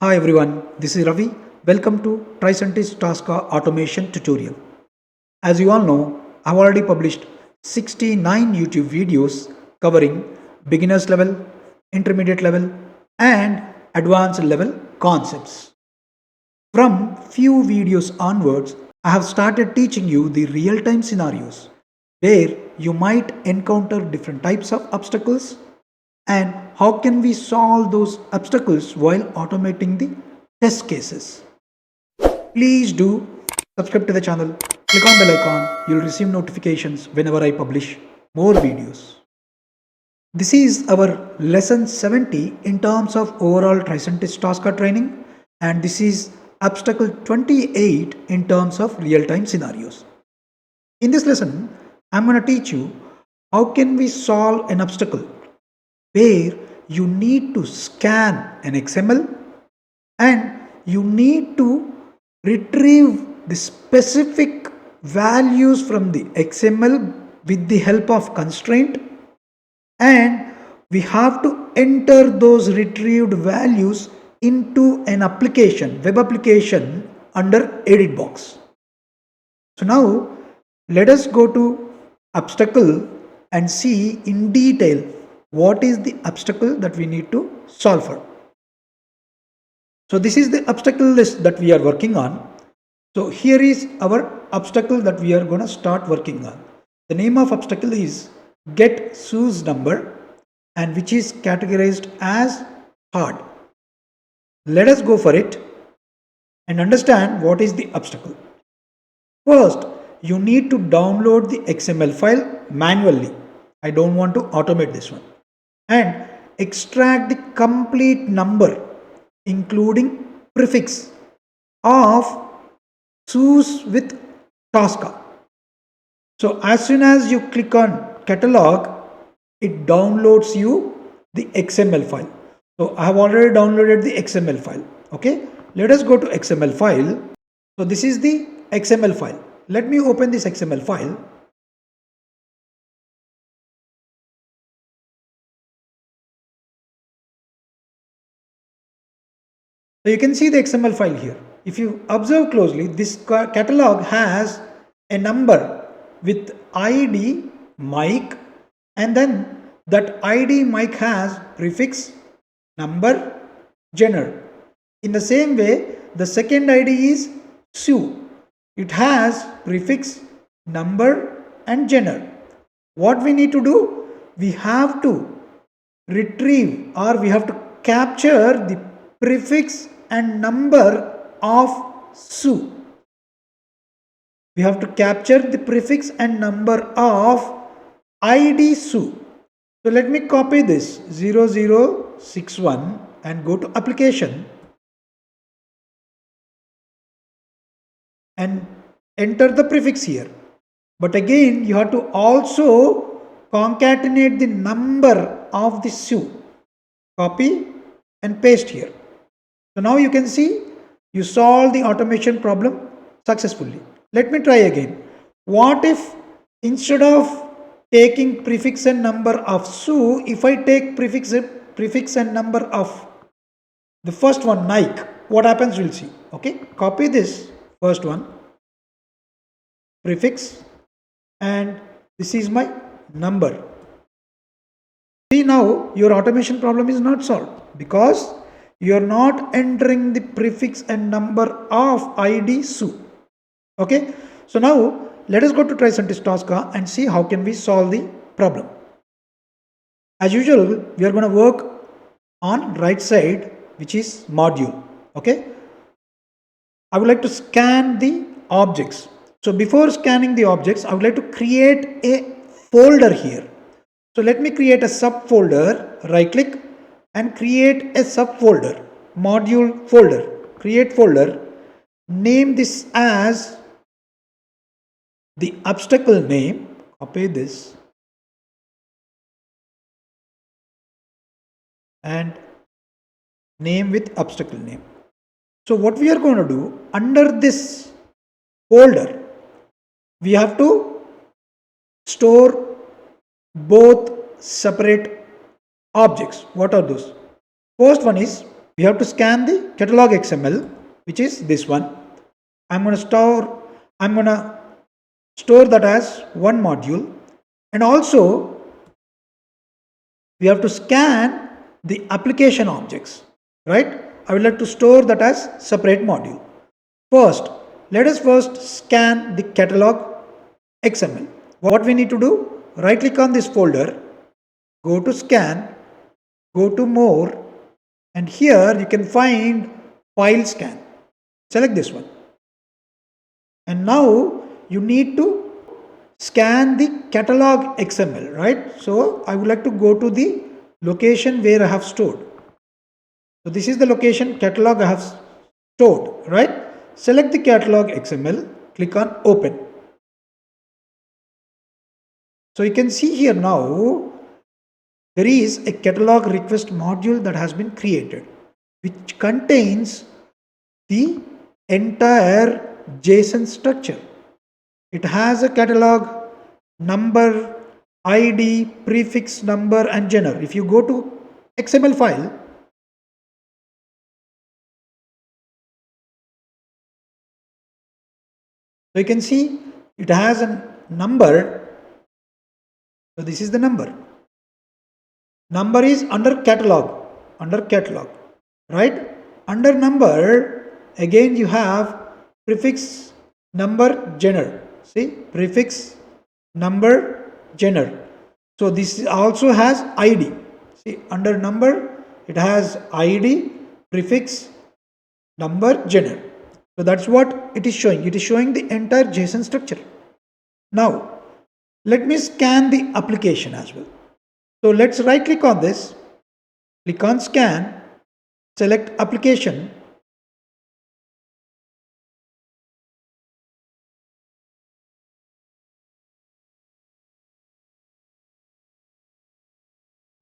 Hi everyone, this is Ravi. Welcome to TRICENTIS Tosca automation tutorial. As you all know, I've already published 69 YouTube videos covering beginners level, intermediate level and advanced level concepts. From few videos onwards, I have started teaching you the real-time scenarios where you might encounter different types of obstacles and how can we solve those obstacles while automating the test cases. Please do subscribe to the channel, click on bell icon, you'll receive notifications whenever I publish more videos. This is our lesson 70 in terms of overall TRICENTIS Tosca training, and this is obstacle 28 in terms of real-time scenarios. In this lesson, I'm going to teach you how can we solve an obstacle where you need to scan an XML and you need to retrieve the specific values from the XML with the help of constraint, and we have to enter those retrieved values into an application, web application under edit box. So now let us go to obstacle and see in detail what is the obstacle that we need to solve for. So this is the obstacle list that we are working on. So here is our obstacle that we are going to start working on. The name of obstacle is get SUS number and which is categorized as hard. Let us go for it and understand what is the obstacle. First, you need to download the XML file manually. I don't want to automate this one. And extract the complete number including prefix of SUS with Tosca. So as soon as you click on catalog, it downloads you the XML file. So I have already downloaded the XML file. Okay, let us go to XML file. So this is the XML file. Let me open this XML file. So you can see the XML file here. If you observe closely, this catalog has a number with ID Mike, and then that ID Mike has prefix, number, genre. In the same way, the second ID is Sue. It has prefix, number and genre. What we need to do? We have to retrieve or we have to capture the prefix and number of Sue. We have to capture the prefix and number of ID Sue. So let me copy this 0061 and go to application and enter the prefix here. But again, you have to also concatenate the number of the Sue. Copy and paste here. So now you can see you solve the automation problem successfully. Let me try again. What if instead of taking prefix and number of Sue, if I take prefix and number of the first one, Nike, what happens we'll see. Okay, copy this first one, prefix, and this is my number. See, now your automation problem is not solved because you are not entering the prefix and number of ID Sue. Okay, so now let us go to TRICENTIS Tosca and see how can we solve the problem. As usual, we are going to work on right side, which is module. Okay, I would like to scan the objects. So before scanning the objects, I would like to create a folder here. So let me create a subfolder, right click and create a subfolder, module folder, create folder, name this as the obstacle name, copy this and name with obstacle name. So what we are going to do under this folder, we have to store both separate objects. What are those? First one is we have to scan the catalog XML, which is this one. I'm going to store that as one module, and also we have to scan the application objects, right? I would like to store that as separate module. First, let us first scan the catalog XML. What we need to do, right click on this folder, go to scan, go to more, and here you can find file scan. Select this one. And now you need to scan the catalog XML, right? So I would like to go to the location where I have stored. So this is the location catalog I have stored, right? Select the catalog XML, click on open. So you can see here now there is a catalog request module that has been created, which contains the entire JSON structure. It has a catalog, number, ID, prefix, number, and genre. If you go to XML file, so you can see it has a number. So this is the number. Number is under catalog, right? Under number, again you have prefix, number, genre. See, prefix, number, genre. So this also has ID. See, under number, it has ID, prefix, number, genre. So that's what it is showing. It is showing the entire JSON structure. Now, let me scan the application as well. So let's right click on this, click on scan, select application.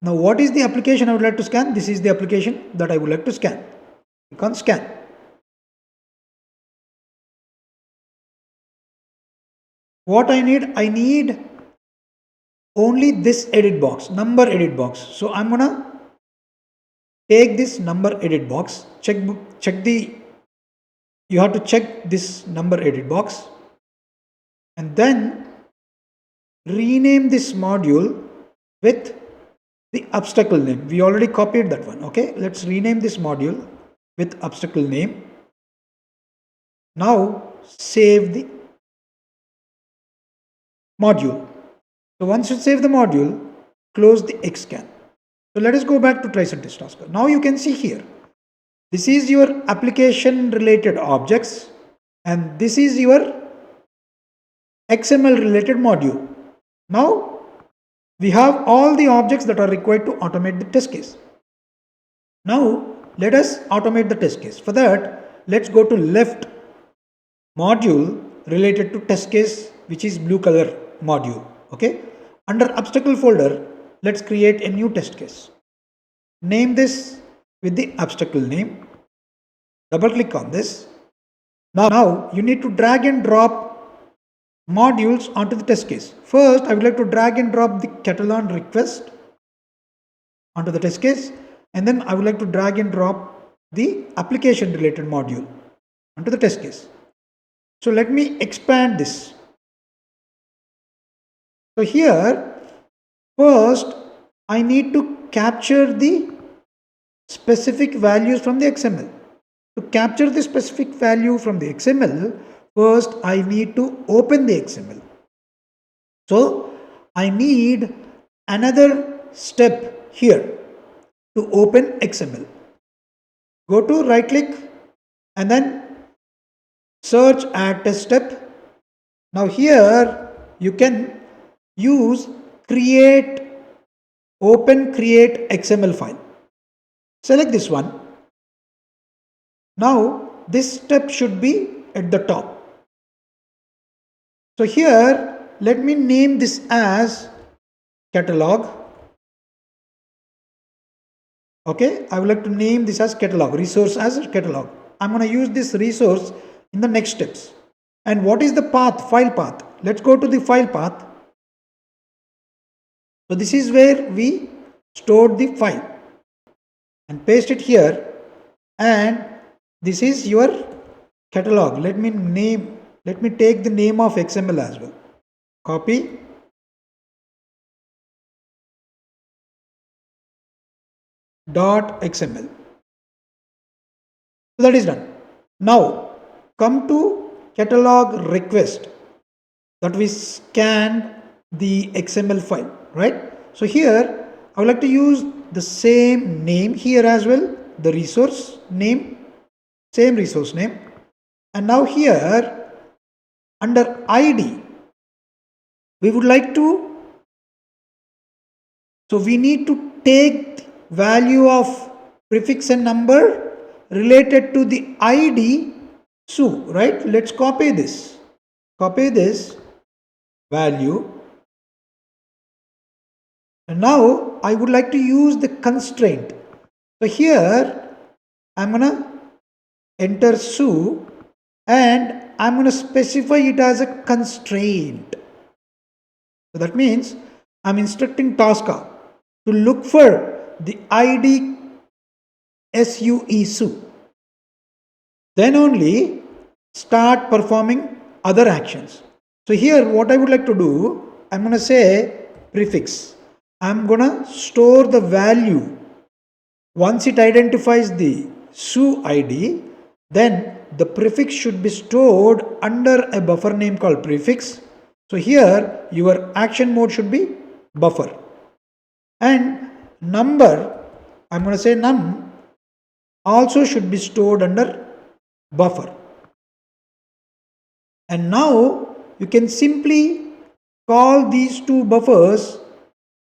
Now what is the application I would like to scan? This is the application that I would like to scan. Click on scan. What I need only this edit box, number edit box. So I'm gonna take this number edit box, you have to check this number edit box, and then rename this module with the obstacle name. We already copied that one. Okay, let's rename this module with obstacle name. Now save the module. So once you save the module, close the Xscan. So let us go back to TRICENTIS Tosca. Now you can see here, this is your application related objects and this is your XML related module. Now we have all the objects that are required to automate the test case. Now let us automate the test case. For that, let's go to left module related to test case, which is blue color module. Okay, under obstacle folder, let's create a new test case. Name this with the obstacle name. Double click on this. Now you need to drag and drop modules onto the test case. First, I would like to drag and drop the catalog request onto the test case, and then I would like to drag and drop the application related module onto the test case. So let me expand this. So here, first I need to capture the specific values from the XML. To capture the specific value from the XML, first I need to open the XML. So I need another step here to open XML. Go to right click and then search add test step. Now here you can use open create XML file. Select this one. Now this step should be at the top. So here let me name this as catalog. Okay, I would like to name this as catalog, resource as catalog. I'm going to use this resource in the next steps. And what is the path, file path? Let's go to the file path. So this is where we stored the file and paste it here, and this is your catalog. Let me take the name of XML as well. Copy. .xml. So that is done. Now come to catalog request, that we scanned the XML file, right? So here I would like to use the same name here as well, the resource name, same resource name. And now here under ID, we would like to, so we need to take value of prefix and number related to the ID SU, right? Let's copy this value. And now I would like to use the constraint. So here I'm gonna enter SU and I'm gonna specify it as a constraint. So that means I'm instructing Tosca to look for the ID SU. Then only start performing other actions. So here what I would like to do, I'm going to say prefix. I'm going to store the value. Once it identifies the SU ID, then the prefix should be stored under a buffer name called prefix. So here your action mode should be buffer. And number, I'm going to say num, also should be stored under buffer. And now you can simply call these two buffers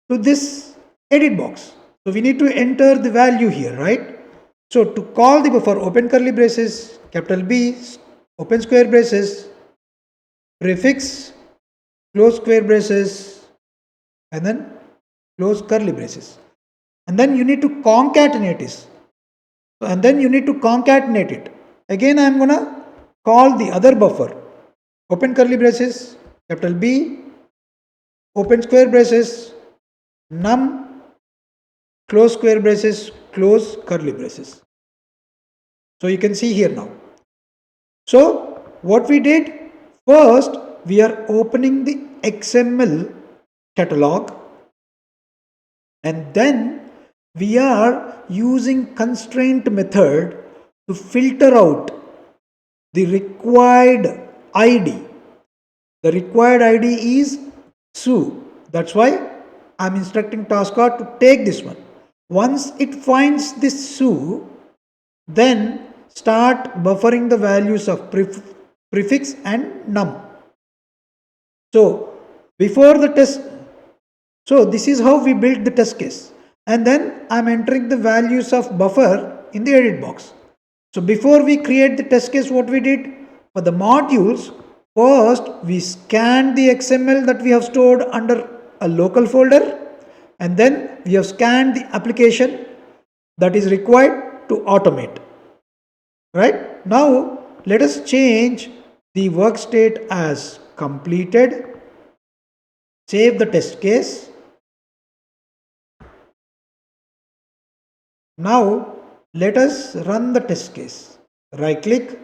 to this edit box. So we need to enter the value here, right? So to call the buffer, open curly braces, capital B, open square braces, prefix, close square braces, and then close curly braces. And then you need to concatenate this. And then you need to concatenate it. Again, I am going to call the other buffer. Open curly braces, capital B, open square braces, num, close square braces, close curly braces. So you can see here now. So what we did, first we are opening the XML catalog, and then we are using constraint method to filter out the required ID. The required ID is SU. That's why I'm instructing Tosca to take this one. Once it finds this SU, then start buffering the values of prefix and num. So before the test, so this is how we built the test case. And then I'm entering the values of buffer in the edit box. So before we create the test case, what we did for the modules, first we scanned the XML that we have stored under a local folder, and then we have scanned the application that is required to automate. Right? Now let us change the work state as completed, save the test case. Now let us run the test case. Right click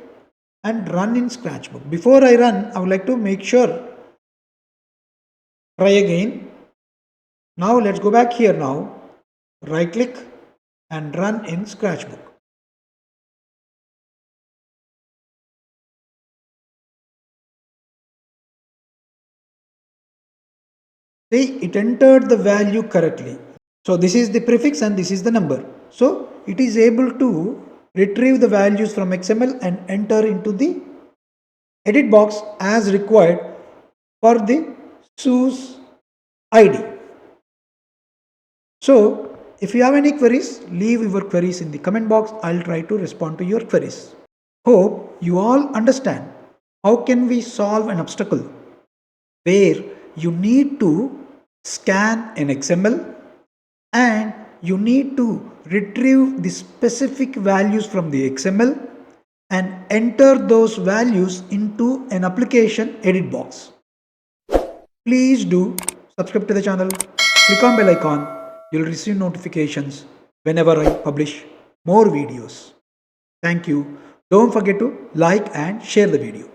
and run in Scratchbook. Before I run, I would like to make sure. Try again. Now let's go back here now. Right click and run in Scratchbook. See, it entered the value correctly. So this is the prefix and this is the number. So it is able to retrieve the values from XML and enter into the edit box as required for the SU's ID. So if you have any queries, leave your queries in the comment box. I'll try to respond to your queries. Hope you all understand how can we solve an obstacle where you need to scan an XML and you need to retrieve the specific values from the XML and enter those values into an application edit box. Please do subscribe to the channel, click on bell icon, you'll receive notifications whenever I publish more videos. Thank you Don't forget to like and share the video.